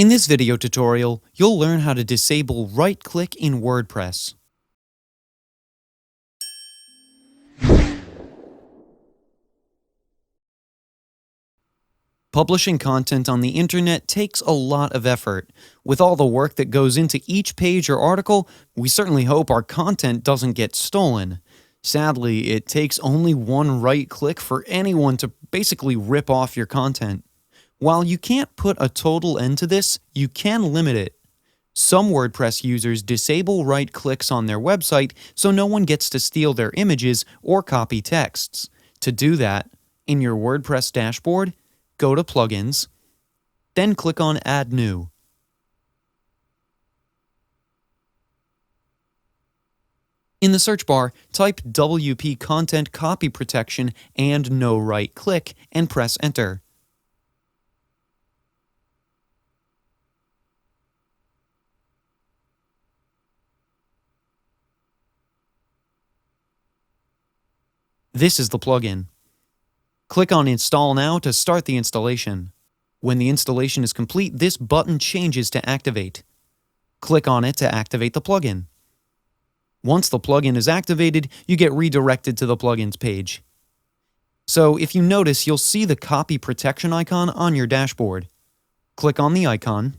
In this video tutorial, you'll learn how to disable right-click in WordPress. Publishing content on the internet takes a lot of effort. With all the work that goes into each page or article, we certainly hope our content doesn't get stolen. Sadly, it takes only one right-click for anyone to basically rip off your content. While you can't put a total end to this, you can limit it. Some WordPress users disable right-clicks on their website so no one gets to steal their images or copy texts. To do that, in your WordPress dashboard, go to Plugins, then click on Add New. In the search bar, type WP Content Copy Protection and no right-click and press Enter. This is the plugin. Click on Install Now to start the installation. When the installation is complete, this button changes to Activate. Click on it to activate the plugin. Once the plugin is activated, you get redirected to the plugins page. So if you notice, you'll see the copy protection icon on your dashboard. Click on the icon.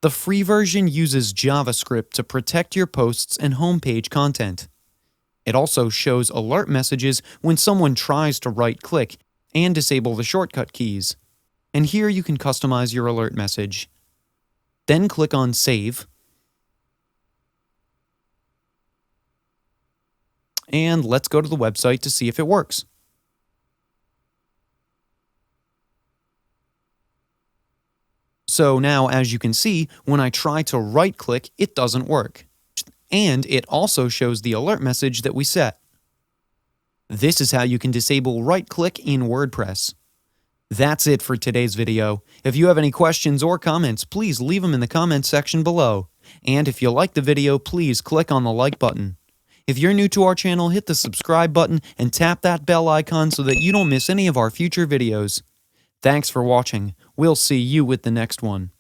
The free version uses JavaScript to protect your posts and homepage content. It also shows alert messages when someone tries to right-click and disable the shortcut keys. And here you can customize your alert message. Then click on Save. And let's go to the website to see if it works. So now, as you can see, when I try to right-click, it doesn't work. And it also shows the alert message that we set. This is how you can disable right-click in WordPress. That's it for today's video. If you have any questions or comments, please leave them in the comments section below. And if you like the video, please click on the like button. If you're new to our channel, hit the subscribe button and tap that bell icon so that you don't miss any of our future videos. Thanks for watching. We'll see you with the next one.